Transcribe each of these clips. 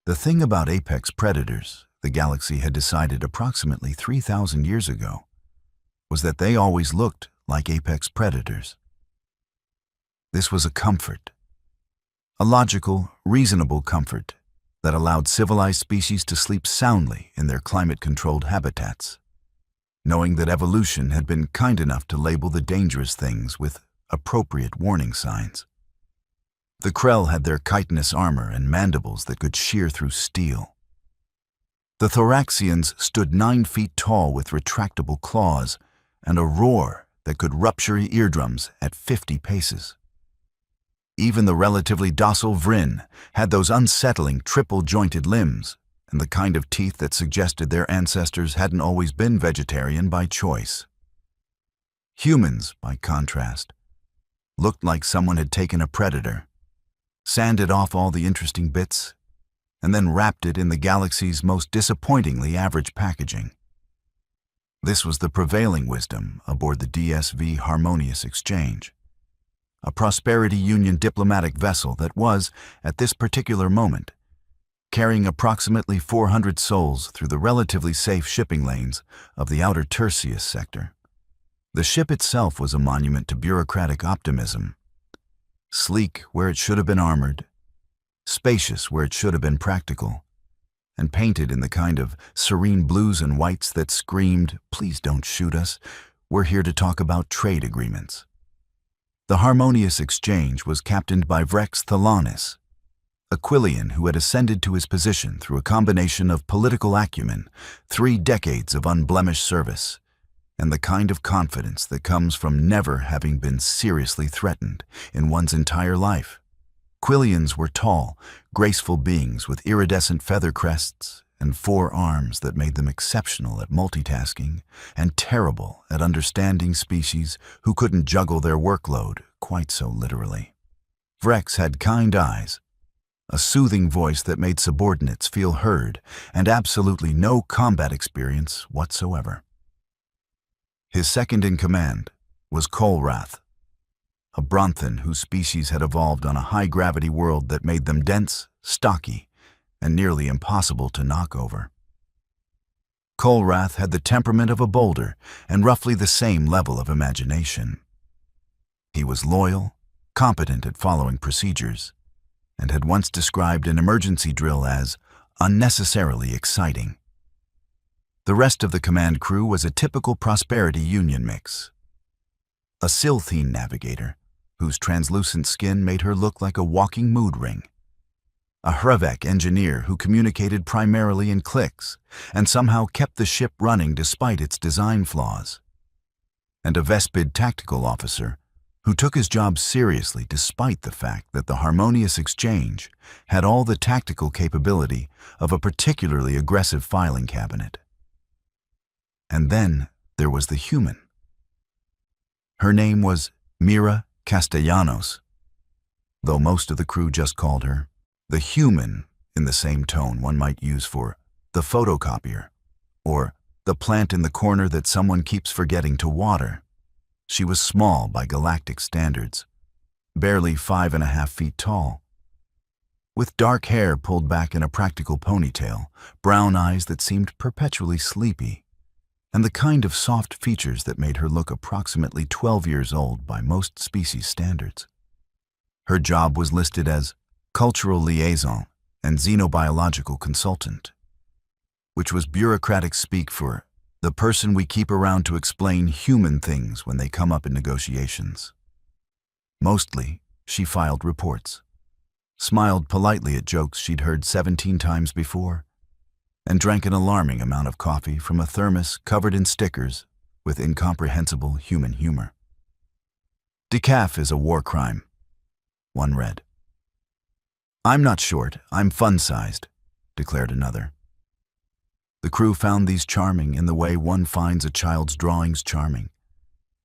The thing about apex predators, the galaxy had decided approximately 3,000 years ago, was that they always looked like apex predators. This was a comfort, a logical, reasonable comfort that allowed civilized species to sleep soundly in their climate-controlled habitats, knowing that evolution had been kind enough to label the dangerous things with appropriate warning signs. The Krell had their chitinous armor and mandibles that could shear through steel. The Thoraxians stood 9 feet tall with retractable claws and a roar that could rupture eardrums at 50 paces. Even the relatively docile Vryn had those unsettling triple-jointed limbs and the kind of teeth that suggested their ancestors hadn't always been vegetarian by choice. Humans, by contrast, looked like someone had taken a predator, sanded off all the interesting bits, and then wrapped it in the galaxy's most disappointingly average packaging. This was the prevailing wisdom aboard the DSV Harmonious Exchange, a Prosperity Union diplomatic vessel that was, at this particular moment, carrying approximately 400 souls through the relatively safe shipping lanes of the outer Tertius sector. The ship itself was a monument to bureaucratic optimism, sleek where it should have been armored, spacious where it should have been practical, and painted in the kind of serene blues and whites that screamed, "Please don't shoot us, we're here to talk about trade agreements." The Harmonious Exchange was captained by Vrex Thalanis, a Quillian who had ascended to his position through a combination of political acumen, 3 decades of unblemished service, and the kind of confidence that comes from never having been seriously threatened in one's entire life. Quillians were tall, graceful beings with iridescent feather crests and 4 arms that made them exceptional at multitasking and terrible at understanding species who couldn't juggle their workload quite so literally. Vrex had kind eyes, a soothing voice that made subordinates feel heard, and absolutely no combat experience whatsoever. His second-in-command was Kolrath, a Bronthan whose species had evolved on a high-gravity world that made them dense, stocky, and nearly impossible to knock over. Kolrath had the temperament of a boulder and roughly the same level of imagination. He was loyal, competent at following procedures, and had once described an emergency drill as unnecessarily exciting. The rest of the command crew was a typical Prosperity Union mix. A Silthene navigator, whose translucent skin made her look like a walking mood ring. A Hrevek engineer who communicated primarily in clicks and somehow kept the ship running despite its design flaws. And a Vespid tactical officer who took his job seriously despite the fact that the Harmonious Exchange had all the tactical capability of a particularly aggressive filing cabinet. And then there was the human. Her name was Mira Castellanos, though most of the crew just called her the human in the same tone one might use for the photocopier or the plant in the corner that someone keeps forgetting to water. She was small by Galactic standards, barely 5.5 feet tall, with dark hair pulled back in a practical ponytail, brown eyes that seemed perpetually sleepy, and the kind of soft features that made her look approximately 12 years old by most species standards. Her job was listed as cultural liaison and xenobiological consultant, which was bureaucratic speak for the person we keep around to explain human things when they come up in negotiations. Mostly, she filed reports, smiled politely at jokes she'd heard 17 times before, and drank an alarming amount of coffee from a thermos covered in stickers with incomprehensible human humor. "Decaf is a war crime," one read. "I'm not short, I'm fun-sized," declared another. The crew found these charming in the way one finds a child's drawings charming,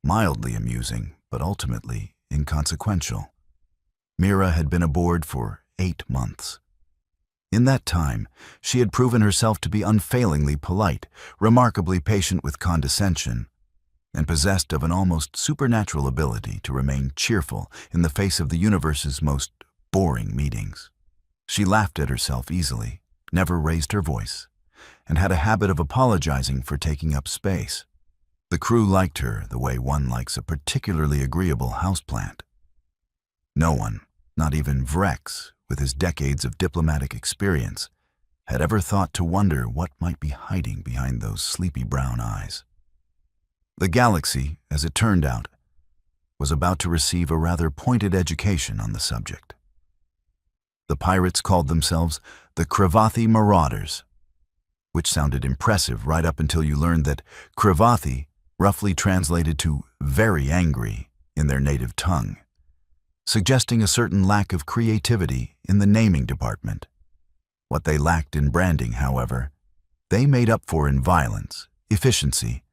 mildly amusing, but ultimately inconsequential. Mira had been aboard for 8 months. In that time, she had proven herself to be unfailingly polite, remarkably patient with condescension, and possessed of an almost supernatural ability to remain cheerful in the face of the universe's most boring meetings. She laughed at herself easily, never raised her voice, and had a habit of apologizing for taking up space. The crew liked her the way one likes a particularly agreeable houseplant. No one, not even Vrex, with his decades of diplomatic experience, had ever thought to wonder what might be hiding behind those sleepy brown eyes. The galaxy, as it turned out, was about to receive a rather pointed education on the subject. The pirates called themselves the Cravathi Marauders, which sounded impressive right up until you learned that Cravathi roughly translated to very angry in their native tongue, suggesting a certain lack of creativity in the naming department. What they lacked in branding, however, they made up for in violence, efficiency,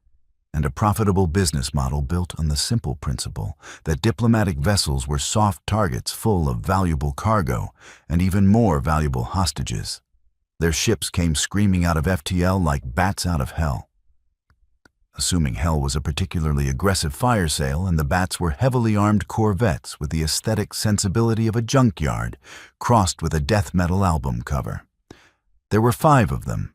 and a profitable business model built on the simple principle that diplomatic vessels were soft targets full of valuable cargo and even more valuable hostages. Their ships came screaming out of FTL like bats out of hell. Assuming hell was a particularly aggressive fire sale and the bats were heavily armed corvettes with the aesthetic sensibility of a junkyard crossed with a death metal album cover. There were 5 of them,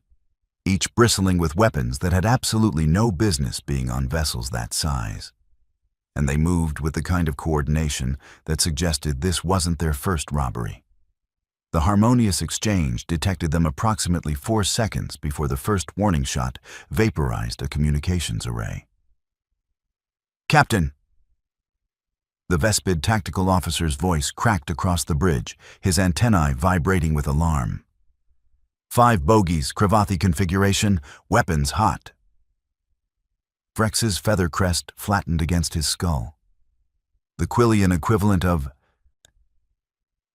each bristling with weapons that had absolutely no business being on vessels that size. And they moved with the kind of coordination that suggested this wasn't their first robbery. The harmonious exchange detected them approximately 4 seconds before the first warning shot vaporized a communications array. "Captain!" The Vespid tactical officer's voice cracked across the bridge, his antennae vibrating with alarm. 5 bogies, Cravathi configuration, weapons hot. Vrex's feather crest flattened against his skull. The Quillian equivalent of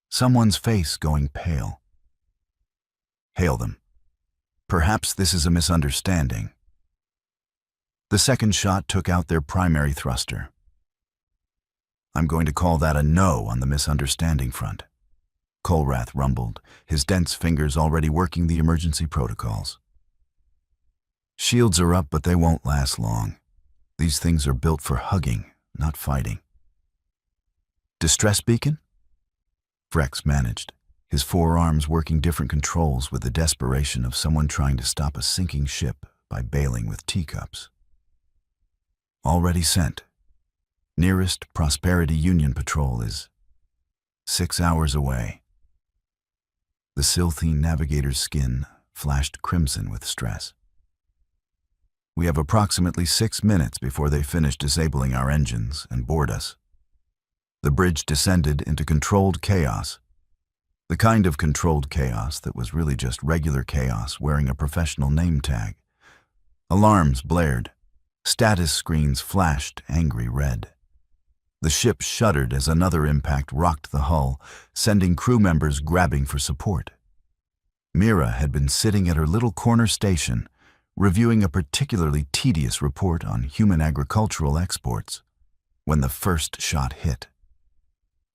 someone's face going pale. "Hail them. Perhaps this is a misunderstanding." The second shot took out their primary thruster. "I'm going to call that a no on the misunderstanding front." Kolrath rumbled, his dense fingers already working the emergency protocols. "Shields are up, but they won't last long. These things are built for hugging, not fighting." "Distress beacon?" Vrex managed, his forearms working different controls with the desperation of someone trying to stop a sinking ship by bailing with teacups. "Already sent. Nearest Prosperity Union patrol is 6 hours away." The Silthine navigator's skin flashed crimson with stress. "We have approximately 6 minutes before they finish disabling our engines and board us." The bridge descended into controlled chaos, the kind of controlled chaos that was really just regular chaos wearing a professional name tag. Alarms blared. Status screens flashed angry red. The ship shuddered as another impact rocked the hull, sending crew members grabbing for support. Mira had been sitting at her little corner station, reviewing a particularly tedious report on human agricultural exports, when the first shot hit.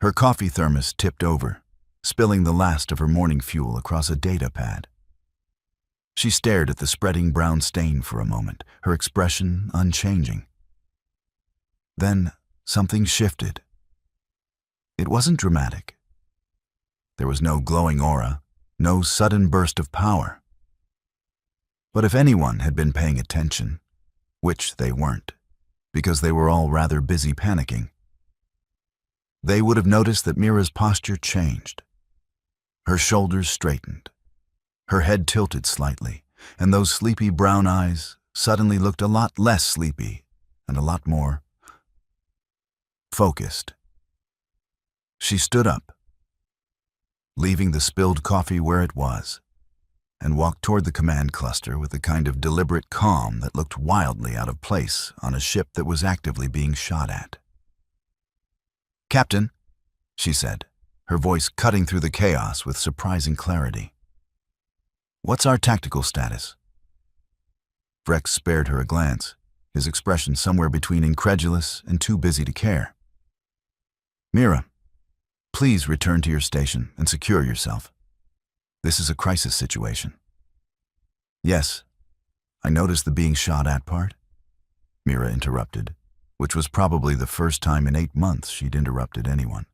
Her coffee thermos tipped over, spilling the last of her morning fuel across a data pad. She stared at the spreading brown stain for a moment, her expression unchanging. Then something shifted. It wasn't dramatic. There was no glowing aura, no sudden burst of power. But if anyone had been paying attention, which they weren't, because they were all rather busy panicking, they would have noticed that Mira's posture changed. Her shoulders straightened, her head tilted slightly, and those sleepy brown eyes suddenly looked a lot less sleepy and a lot more focused. She stood up, leaving the spilled coffee where it was, and walked toward the command cluster with a kind of deliberate calm that looked wildly out of place on a ship that was actively being shot at. "Captain," she said, her voice cutting through the chaos with surprising clarity. "What's our tactical status?" Vrex spared her a glance, his expression somewhere between incredulous and too busy to care. "Mira, please return to your station and secure yourself. This is a crisis situation." "Yes, I noticed the being shot at part," Mira interrupted, which was probably the first time in 8 months she'd interrupted anyone.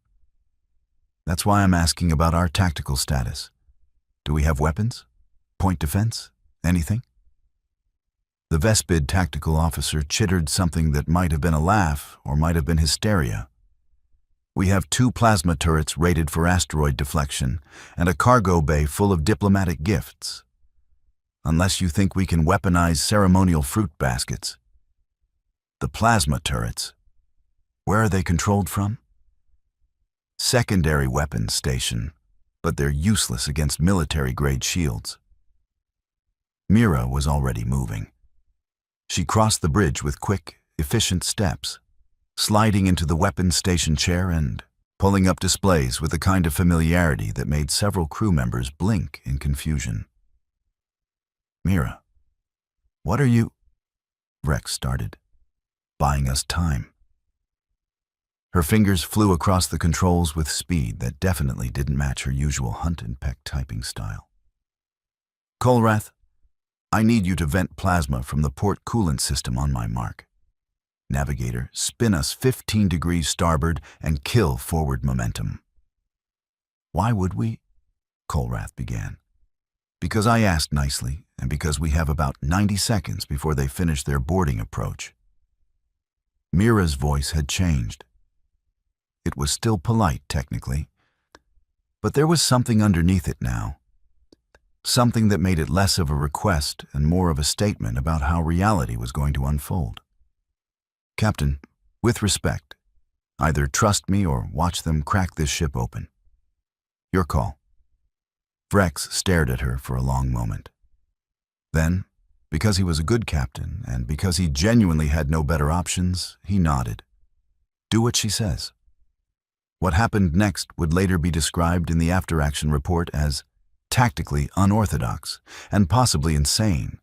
"That's why I'm asking about our tactical status. Do we have weapons? Point defense? Anything? The Vespid tactical officer chittered something that might have been a laugh or might have been hysteria. We have 2 plasma turrets rated for asteroid deflection and a cargo bay full of diplomatic gifts. Unless you think we can weaponize ceremonial fruit baskets. The plasma turrets. Where are they controlled from? Secondary weapons station, but they're useless against military-grade shields. Mira was already moving. She crossed the bridge with quick, efficient steps, sliding into the weapons station chair and pulling up displays with a kind of familiarity that made several crew members blink in confusion. Mira, what are you? Rex started. Buying us time. Her fingers flew across the controls with speed that definitely didn't match her usual hunt and peck typing style. Kolrath, I need you to vent plasma from the port coolant system on my mark. Navigator, spin us 15 degrees starboard and kill forward momentum. Why would we? Kolrath began. Because I asked nicely, and because we have about 90 seconds before they finish their boarding approach. Mira's voice had changed. It was still polite, technically, but there was something underneath it now. Something that made it less of a request and more of a statement about how reality was going to unfold. Captain, with respect, either trust me or watch them crack this ship open. Your call. Rex stared at her for a long moment. Then, because he was a good captain and because he genuinely had no better options, he nodded. Do what she says. What happened next would later be described in the after-action report as tactically unorthodox and possibly insane.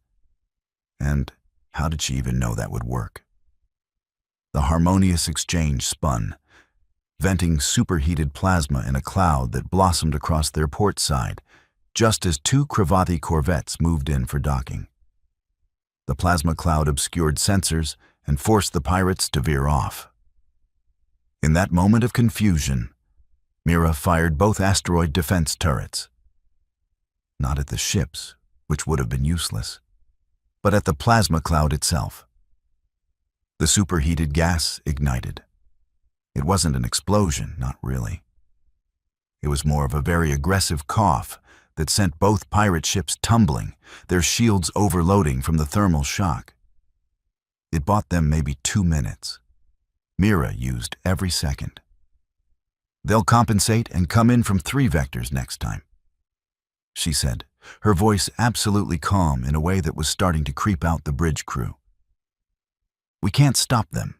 And how did she even know that would work? The harmonious exchange spun, venting superheated plasma in a cloud that blossomed across their port side, just as 2 Cravathi corvettes moved in for docking. The plasma cloud obscured sensors and forced the pirates to veer off. In that moment of confusion, Mira fired both asteroid defense turrets. Not at the ships, which would have been useless, but at the plasma cloud itself. The superheated gas ignited. It wasn't an explosion, not really. It was more of a very aggressive cough that sent both pirate ships tumbling, their shields overloading from the thermal shock. It bought them maybe 2 minutes. Mira used every second. They'll compensate and come in from 3 vectors next time, she said, her voice absolutely calm in a way that was starting to creep out the bridge crew. We can't stop them,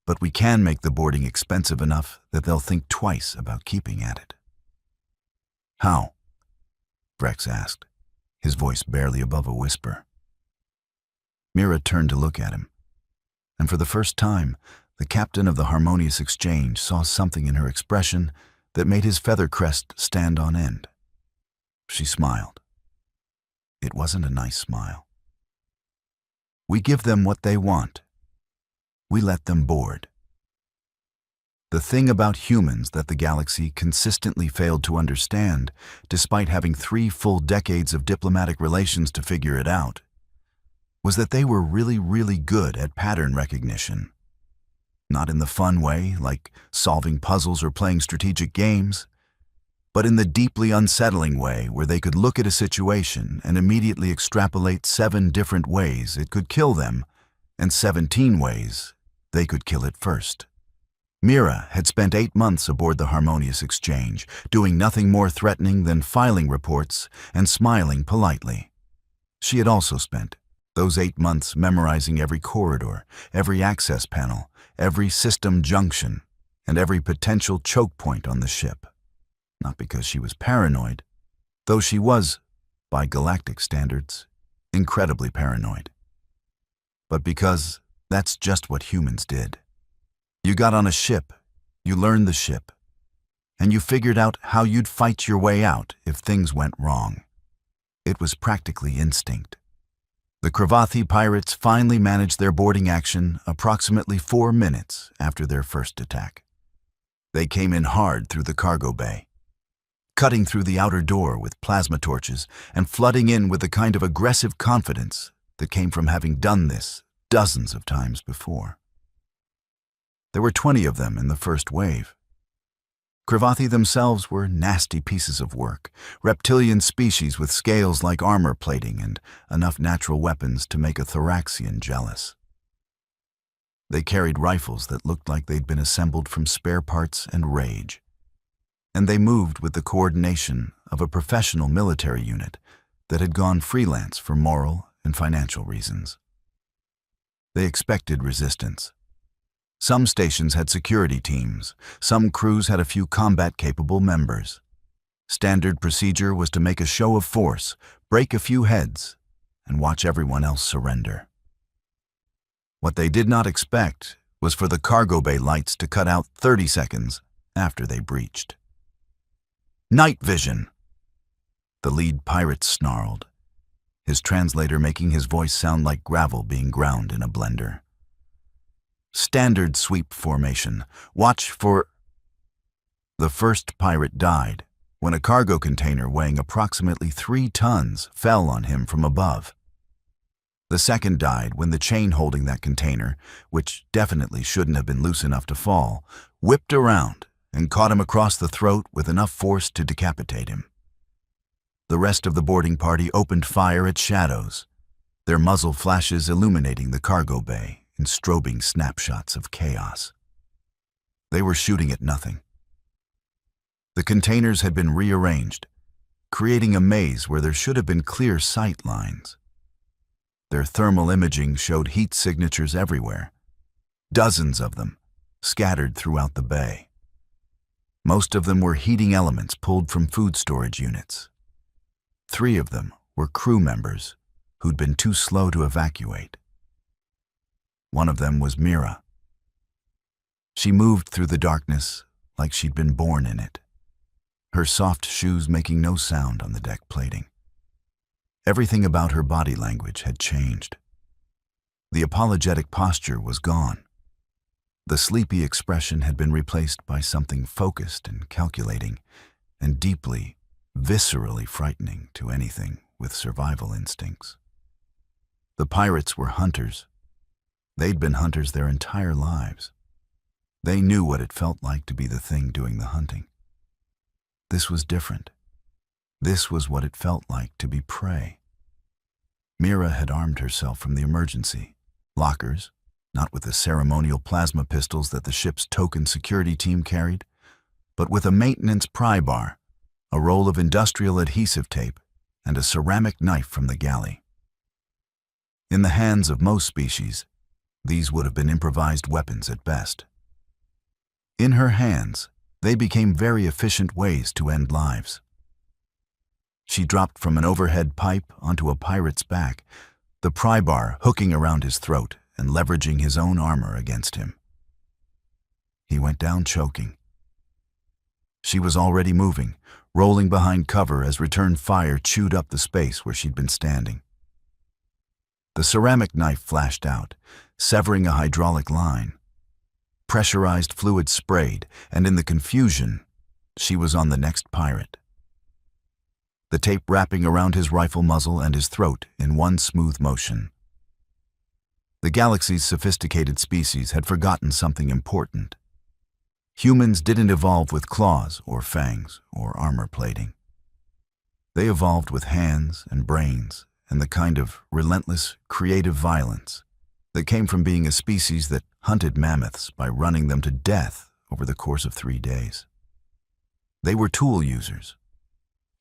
but we can make the boarding expensive enough that they'll think twice about keeping at it. How? Rex asked, his voice barely above a whisper. Mira turned to look at him, and for the first time, the captain of the Harmonious Exchange saw something in her expression that made his feather crest stand on end. She smiled. It wasn't a nice smile. We give them what they want. We let them board. The thing about humans that the galaxy consistently failed to understand, despite having 3 full decades of diplomatic relations to figure it out, was that they were really, really good at pattern recognition. Not in the fun way, like solving puzzles or playing strategic games, but in the deeply unsettling way where they could look at a situation and immediately extrapolate 7 different ways it could kill them, and 17 ways they could kill it first. Mira had spent 8 months aboard the Harmonious Exchange, doing nothing more threatening than filing reports and smiling politely. She had also spent those 8 months memorizing every corridor, every access panel, every system junction, and every potential choke point on the ship. Not because she was paranoid, though she was, by galactic standards, incredibly paranoid, but because that's just what humans did. You got on a ship, you learned the ship, and you figured out how you'd fight your way out if things went wrong. It was practically instinct. The Cravathi pirates finally managed their boarding action approximately 4 minutes after their first attack. They came in hard through the cargo bay. cutting through the outer door with plasma torches and flooding in with the kind of aggressive confidence that came from having done this dozens of times before. There were 20 of them in the first wave. Cravathi themselves were nasty pieces of work, reptilian species with scales like armor plating and enough natural weapons to make a Thoraxian jealous. They carried rifles that looked like they'd been assembled from spare parts and rage, and they moved with the coordination of a professional military unit that had gone freelance for moral and financial reasons. They expected resistance. Some stations had security teams, some crews had a few combat-capable members. Standard procedure was to make a show of force, break a few heads, and watch everyone else surrender. What they did not expect was for the cargo bay lights to cut out 30 seconds after they breached. "Night vision!" The lead pirate snarled, his translator making his voice sound like gravel being ground in a blender. "Standard sweep formation. Watch for..." The first pirate died when a cargo container weighing approximately 3 tons fell on him from above. The second died when the chain holding that container, which definitely shouldn't have been loose enough to fall, whipped around and caught him across the throat with enough force to decapitate him. The rest of the boarding party opened fire at shadows, their muzzle flashes illuminating the cargo bay in strobing snapshots of chaos. They were shooting at nothing. The containers had been rearranged, creating a maze where there should have been clear sight lines. Their thermal imaging showed heat signatures everywhere, dozens of them, scattered throughout the bay. Most of them were heating elements pulled from food storage units. 3 of them were crew members who'd been too slow to evacuate. One of them was Mira. She moved through the darkness like she'd been born in it, her soft shoes making no sound on the deck plating. Everything about her body language had changed. The apologetic posture was gone. The sleepy expression had been replaced by something focused and calculating, and deeply, viscerally frightening to anything with survival instincts. The pirates were hunters. They'd been hunters their entire lives. They knew what it felt like to be the thing doing the hunting. This was different. This was what it felt like to be prey. Mira had armed herself from the emergency lockers, not with the ceremonial plasma pistols that the ship's token security team carried, but with a maintenance pry bar, a roll of industrial adhesive tape, and a ceramic knife from the galley. In the hands of most species, these would have been improvised weapons at best. In her hands, they became very efficient ways to end lives. She dropped from an overhead pipe onto a pirate's back, the pry bar hooking around his throat and leveraging his own armor against him. He went down choking. She was already moving, rolling behind cover as return fire chewed up the space where she'd been standing. The ceramic knife flashed out, severing a hydraulic line. Pressurized fluid sprayed, and in the confusion, she was on the next pirate. The tape wrapping around his rifle muzzle and his throat in one smooth motion. The galaxy's sophisticated species had forgotten something important. Humans didn't evolve with claws or fangs or armor plating. They evolved with hands and brains and the kind of relentless, creative violence that came from being a species that hunted mammoths by running them to death over the course of 3 days. They were tool users.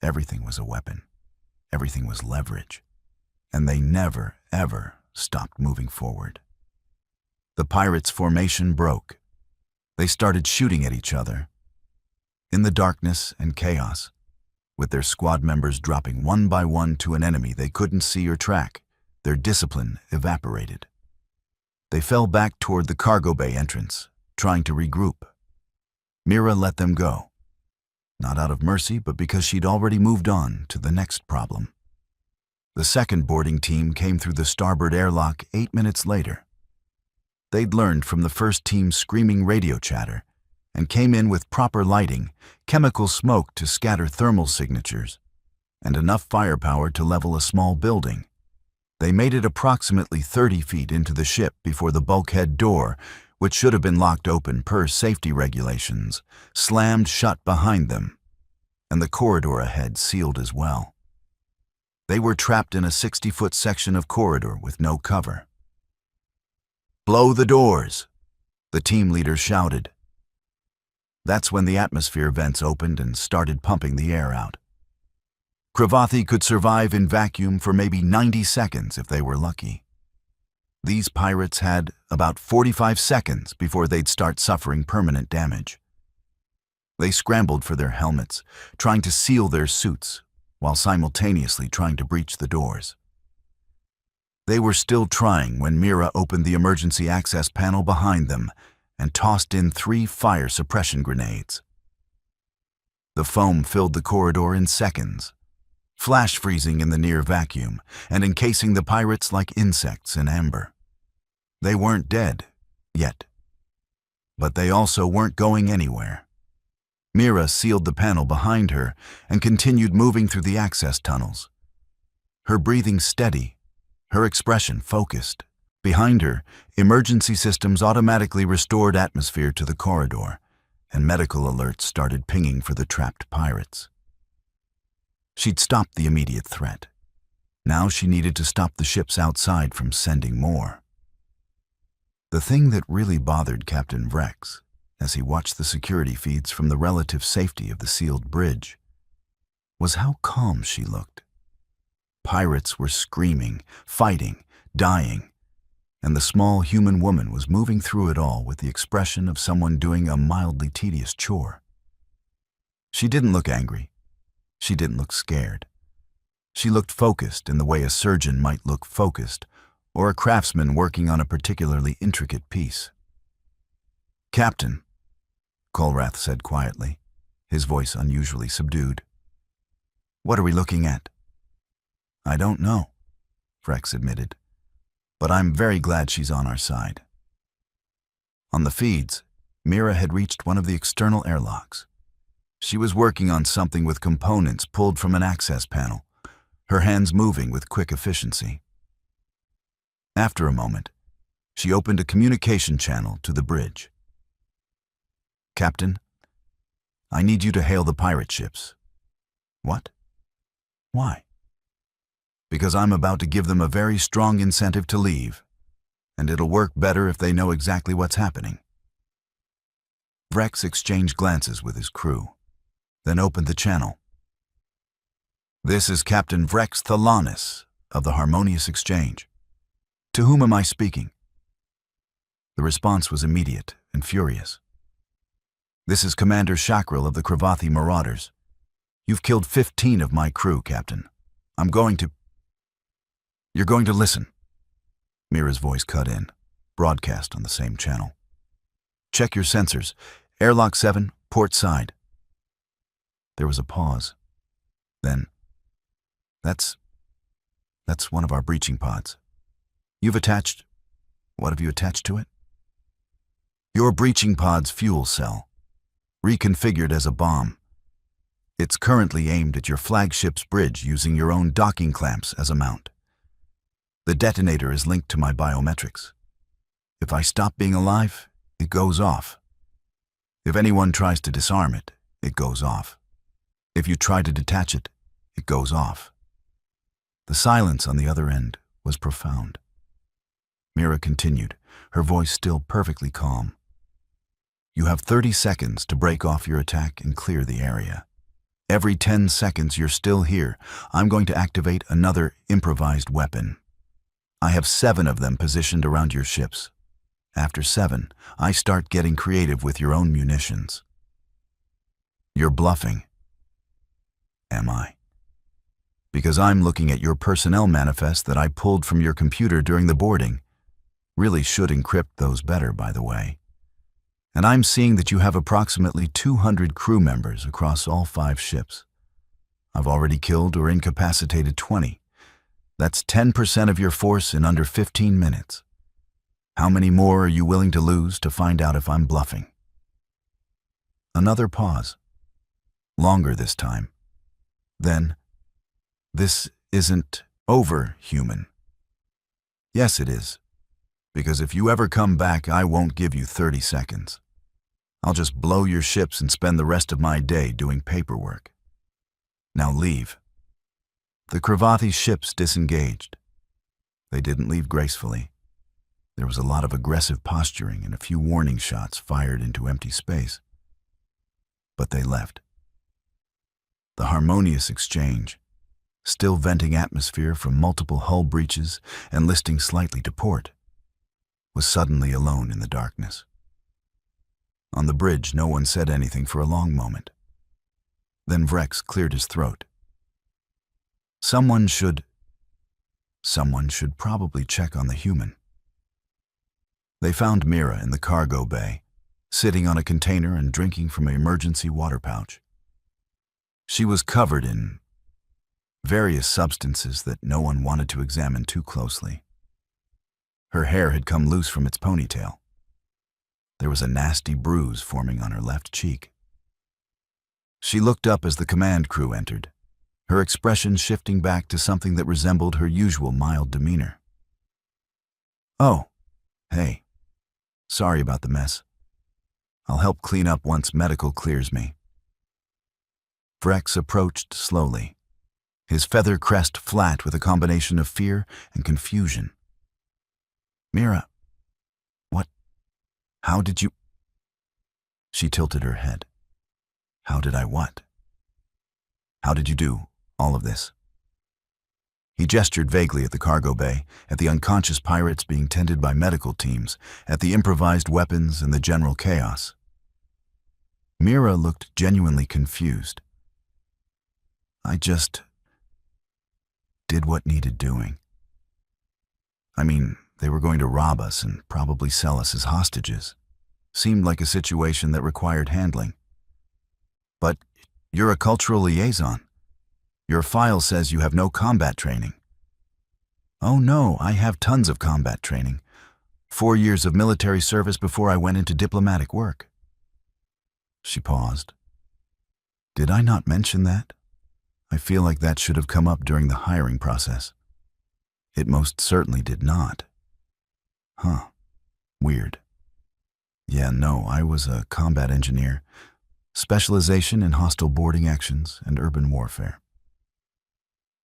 Everything was a weapon. Everything was leverage. And they never, ever stopped moving forward. The pirates' formation broke. They started shooting at each other. In the darkness and chaos, with their squad members dropping one by one to an enemy they couldn't see or track, their discipline evaporated. They fell back toward the cargo bay entrance, trying to regroup. Mira let them go, not out of mercy, but because she'd already moved on to the next problem. The second boarding team came through the starboard airlock 8 minutes later. They'd learned from the first team's screaming radio chatter and came in with proper lighting, chemical smoke to scatter thermal signatures, and enough firepower to level a small building. They made it approximately 30 feet into the ship before the bulkhead door, which should have been locked open per safety regulations, slammed shut behind them, and the corridor ahead sealed as well. They were trapped in a 60-foot section of corridor with no cover. "Blow the doors," the team leader shouted. That's when the atmosphere vents opened and started pumping the air out. Cravathi could survive in vacuum for maybe 90 seconds if they were lucky. These pirates had about 45 seconds before they'd start suffering permanent damage. They scrambled for their helmets, trying to seal their suits, while simultaneously trying to breach the doors. They were still trying when Mira opened the emergency access panel behind them and tossed in 3 fire suppression grenades. The foam filled the corridor in seconds, flash freezing in the near vacuum and encasing the pirates like insects in amber. They weren't dead, yet. But they also weren't going anywhere. Mira sealed the panel behind her and continued moving through the access tunnels. Her breathing steady, her expression focused. Behind her, emergency systems automatically restored atmosphere to the corridor, and medical alerts started pinging for the trapped pirates. She'd stopped the immediate threat. Now she needed to stop the ships outside from sending more. The thing that really bothered Captain Vrex, as he watched the security feeds from the relative safety of the sealed bridge, was how calm she looked. Pirates were screaming, fighting, dying, and the small human woman was moving through it all with the expression of someone doing a mildly tedious chore. She didn't look angry. She didn't look scared. She looked focused in the way a surgeon might look focused, or a craftsman working on a particularly intricate piece. "Captain," Kolrath said quietly, his voice unusually subdued. "What are we looking at?" "I don't know," Vrex admitted, "but I'm very glad she's on our side." On the feeds, Mira had reached one of the external airlocks. She was working on something with components pulled from an access panel, her hands moving with quick efficiency. After a moment, she opened a communication channel to the bridge. "Captain, I need you to hail the pirate ships." "What? Why?" "Because I'm about to give them a very strong incentive to leave, and it'll work better if they know exactly what's happening." Vrex exchanged glances with his crew, then opened the channel. "This is Captain Vrex Thalanis of the Harmonious Exchange. To whom am I speaking?" The response was immediate and furious. "This is Commander Shakril of the Cravathi Marauders. You've killed 15 of my crew, Captain. You're going to listen." Mira's voice cut in, broadcast on the same channel. "Check your sensors. Airlock 7, port side." There was a pause. Then, That's one of our breaching pods. What have you attached to it?" "Your breaching pod's fuel cell, reconfigured as a bomb. It's currently aimed at your flagship's bridge using your own docking clamps as a mount. The detonator is linked to my biometrics. If I stop being alive, it goes off. If anyone tries to disarm it, it goes off. If you try to detach it, it goes off." The silence on the other end was profound. Mira continued, her voice still perfectly calm. "You have 30 seconds to break off your attack and clear the area. Every 10 seconds you're still here, I'm going to activate another improvised weapon. I have 7 of them positioned around your ships. After 7, I start getting creative with your own munitions." "You're bluffing." "Am I?" "Because I'm looking at your personnel manifest that I pulled from your computer during the boarding. Really should encrypt those better, by the way. And I'm seeing that you have approximately 200 crew members across all 5 ships. I've already killed or incapacitated 20. That's 10% of your force in under 15 minutes. How many more are you willing to lose to find out if I'm bluffing?" Another pause. Longer this time. Then, "This isn't over, human." "Yes, it is. Because if you ever come back, I won't give you 30 seconds. I'll just blow your ships and spend the rest of my day doing paperwork. Now leave." The Cravathi ships disengaged. They didn't leave gracefully. There was a lot of aggressive posturing and a few warning shots fired into empty space. But they left. The harmonious exchange, still venting atmosphere from multiple hull breaches and listing slightly to port, was suddenly alone in the darkness. On the bridge, no one said anything for a long moment. Then Vrex cleared his throat. Someone should probably check on the human. They found Mira in the cargo bay, sitting on a container and drinking from an emergency water pouch. She was covered in various substances that no one wanted to examine too closely. Her hair had come loose from its ponytail. There was a nasty bruise forming on her left cheek. She looked up as the command crew entered, her expression shifting back to something that resembled her usual mild demeanor. "Oh, hey. Sorry about the mess. I'll help clean up once medical clears me." Vrex approached slowly, his feather crest flat with a combination of fear and confusion. "Mira, what? How did you—" She tilted her head. "How did I what? How did you do all of this?" He gestured vaguely at the cargo bay, at the unconscious pirates being tended by medical teams, at the improvised weapons and the general chaos. Mira looked genuinely confused. "I just did what needed doing. I mean, they were going to rob us and probably sell us as hostages. Seemed like a situation that required handling. But you're a cultural liaison. Your file says you have no combat training." "Oh no, I have tons of combat training. 4 years of military service before I went into diplomatic work." She paused. "Did I not mention that? I feel like that should have come up during the hiring process." "It most certainly did not." "Huh. Weird. Yeah, no, I was a combat engineer. Specialization in hostile boarding actions and urban warfare.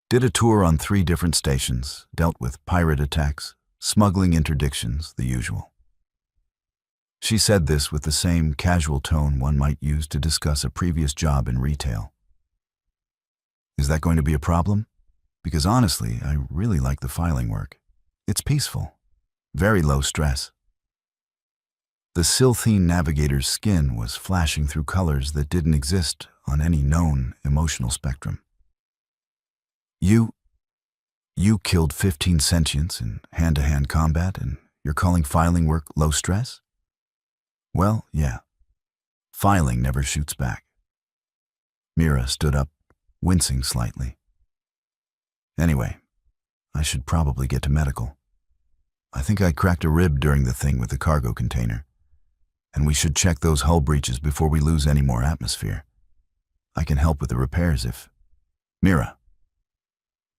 Did a tour on 3 different stations, dealt with pirate attacks, smuggling interdictions, the usual." She said this with the same casual tone one might use to discuss a previous job in retail. "Is that going to be a problem? Because honestly, I really like the filing work. It's peaceful, very low stress." The Silthine navigator's skin was flashing through colors that didn't exist on any known emotional spectrum. You killed 15 sentients in hand-to-hand combat, and you're calling filing work low stress?" "Well, yeah. Filing never shoots back." Mira stood up, wincing slightly. "Anyway, I should probably get to medical. I think I cracked a rib during the thing with the cargo container, and we should check those hull breaches before we lose any more atmosphere. I can help with the repairs if—" "Mira."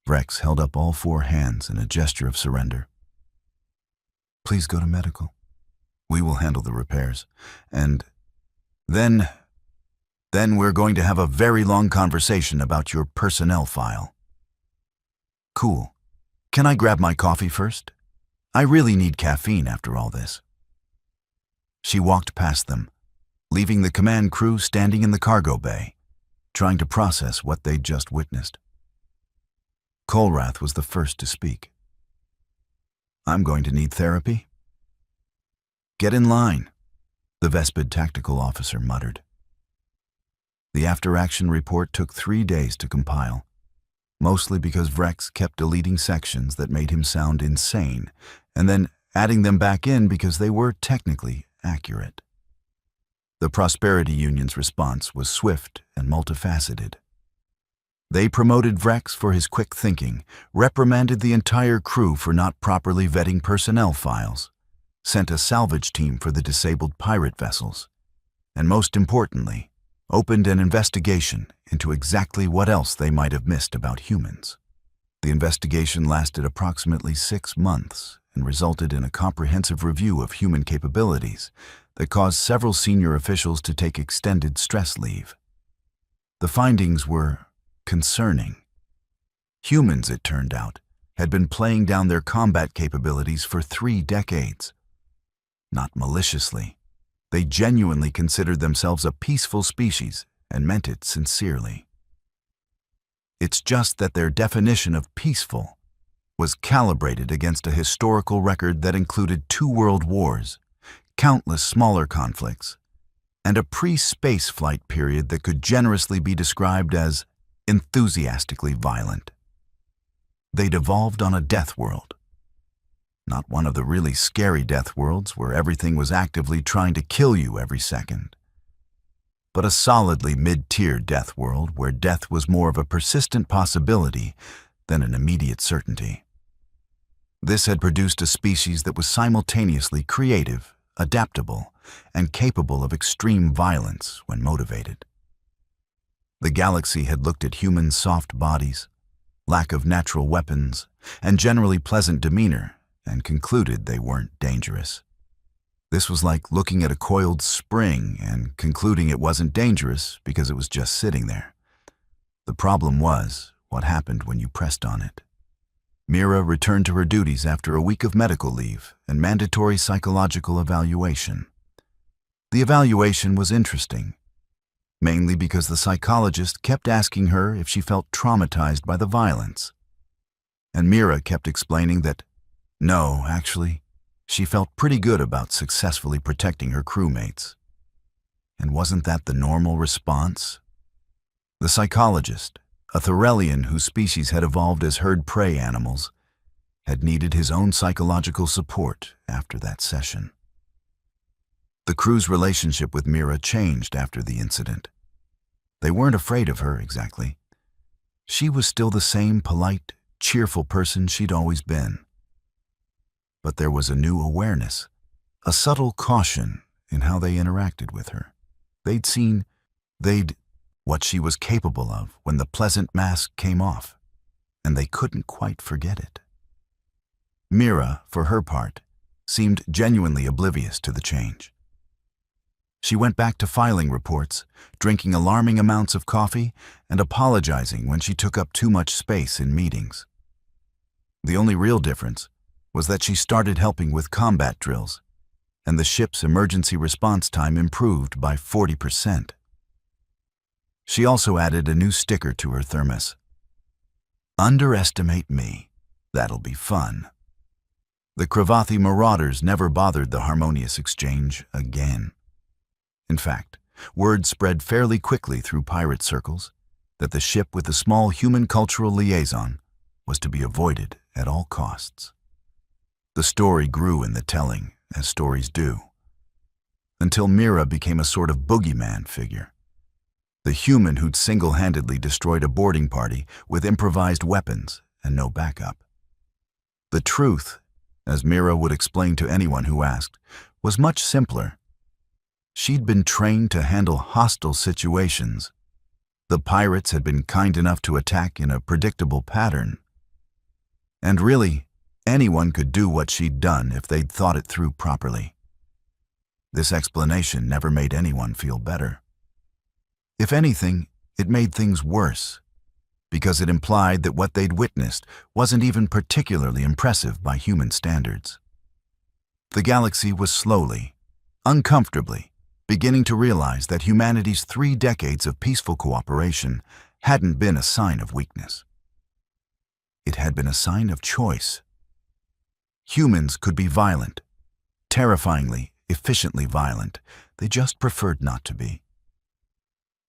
Vrex held up all 4 hands in a gesture of surrender. "Please go to medical. We will handle the repairs. And then we're going to have a very long conversation about your personnel file." "Cool. Can I grab my coffee first? I really need caffeine after all this." She walked past them, leaving the command crew standing in the cargo bay, trying to process what they'd just witnessed. Kolrath was the first to speak. "I'm going to need therapy." "Get in line," the Vespid tactical officer muttered. The after-action report took 3 days to compile, mostly because Vrex kept deleting sections that made him sound insane, and then adding them back in because they were technically accurate. The Prosperity Union's response was swift and multifaceted. They promoted Vrex for his quick thinking, reprimanded the entire crew for not properly vetting personnel files, sent a salvage team for the disabled pirate vessels, and most importantly, opened an investigation into exactly what else they might have missed about humans. The investigation lasted approximately 6 months and resulted in a comprehensive review of human capabilities that caused several senior officials to take extended stress leave. The findings were concerning. Humans, it turned out, had been playing down their combat capabilities for 3 decades. Not maliciously. They genuinely considered themselves a peaceful species and meant it sincerely. It's just that their definition of peaceful was calibrated against a historical record that included 2 world wars, countless smaller conflicts, and a pre-space flight period that could generously be described as enthusiastically violent. They'd evolved on a death world. Not one of the really scary death worlds where everything was actively trying to kill you every second, but a solidly mid-tier death world where death was more of a persistent possibility than an immediate certainty. This had produced a species that was simultaneously creative, adaptable, and capable of extreme violence when motivated. The galaxy had looked at humans' soft bodies, lack of natural weapons, and generally pleasant demeanor, and concluded they weren't dangerous. This was like looking at a coiled spring and concluding it wasn't dangerous because it was just sitting there. The problem was what happened when you pressed on it. Mira returned to her duties after a week of medical leave and mandatory psychological evaluation. The evaluation was interesting, mainly because the psychologist kept asking her if she felt traumatized by the violence. And Mira kept explaining that, no, actually, she felt pretty good about successfully protecting her crewmates. And wasn't that the normal response? The psychologist, a Thorellian whose species had evolved as herd prey animals, had needed his own psychological support after that session. The crew's relationship with Mira changed after the incident. They weren't afraid of her exactly. She was still the same polite, cheerful person she'd always been. But there was a new awareness, a subtle caution in how they interacted with her. They'd seen what she was capable of when the pleasant mask came off, and they couldn't quite forget it. Mira, for her part, seemed genuinely oblivious to the change. She went back to filing reports, drinking alarming amounts of coffee, and apologizing when she took up too much space in meetings. The only real difference was that she started helping with combat drills, and the ship's emergency response time improved by 40%. She also added a new sticker to her thermos. "Underestimate me. That'll be fun." The Cravathi marauders never bothered the harmonious exchange again. In fact, word spread fairly quickly through pirate circles that the ship with the small human cultural liaison was to be avoided at all costs. The story grew in the telling, as stories do, until Mira became a sort of boogeyman figure. The human who'd single-handedly destroyed a boarding party with improvised weapons and no backup. The truth, as Mira would explain to anyone who asked, was much simpler. She'd been trained to handle hostile situations. The pirates had been kind enough to attack in a predictable pattern. And really, anyone could do what she'd done if they'd thought it through properly. This explanation never made anyone feel better. If anything, it made things worse, because it implied that what they'd witnessed wasn't even particularly impressive by human standards. The galaxy was slowly, uncomfortably, beginning to realize that humanity's 3 decades of peaceful cooperation hadn't been a sign of weakness. It had been a sign of choice. Humans could be violent, terrifyingly, efficiently violent. They just preferred not to be.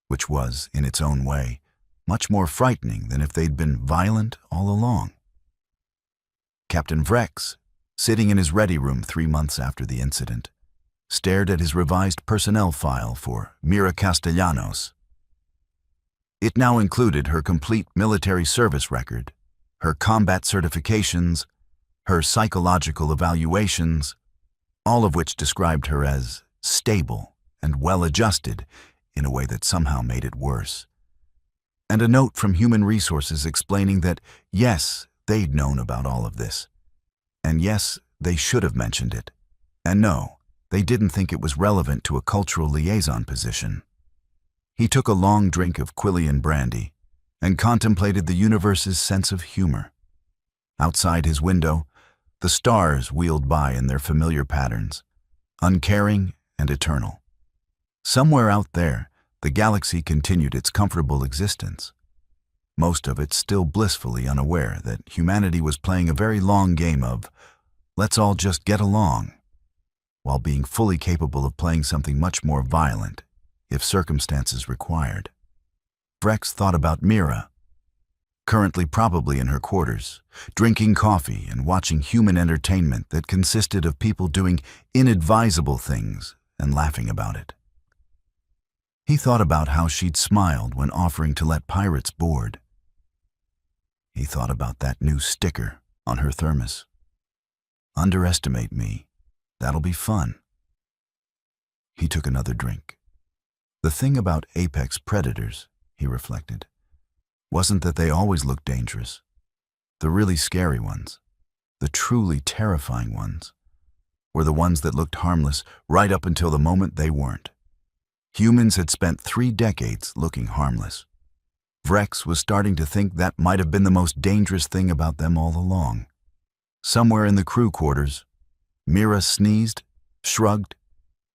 Which was, in its own way, much more frightening than if they'd been violent all along. Captain Vrex, sitting in his ready room 3 months after the incident, stared at his revised personnel file for Mira Castellanos. It now included her complete military service record, her combat certifications, her psychological evaluations, all of which described her as stable and well-adjusted in a way that somehow made it worse. And a note from Human Resources explaining that, yes, they'd known about all of this. And yes, they should have mentioned it. And no, they didn't think it was relevant to a cultural liaison position. He took a long drink of Quillian brandy and contemplated the universe's sense of humor. Outside his window, the stars wheeled by in their familiar patterns, uncaring and eternal. Somewhere out there, the galaxy continued its comfortable existence, most of it still blissfully unaware that humanity was playing a very long game of, let's all just get along, while being fully capable of playing something much more violent, if circumstances required. Vrex thought about Mira, currently probably in her quarters, drinking coffee and watching human entertainment that consisted of people doing inadvisable things and laughing about it. He thought about how she'd smiled when offering to let pirates board. He thought about that new sticker on her thermos. Underestimate me. That'll be fun. He took another drink. The thing about apex predators, he reflected, wasn't that they always looked dangerous. The really scary ones, the truly terrifying ones, were the ones that looked harmless right up until the moment they weren't. Humans had spent 3 decades looking harmless. Vrex was starting to think that might have been the most dangerous thing about them all along. Somewhere in the crew quarters, Mira sneezed, shrugged,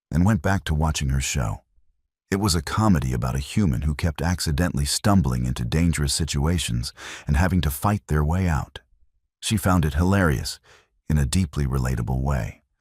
and went back to watching her show. It was a comedy about a human who kept accidentally stumbling into dangerous situations and having to fight their way out. She found it hilarious in a deeply relatable way.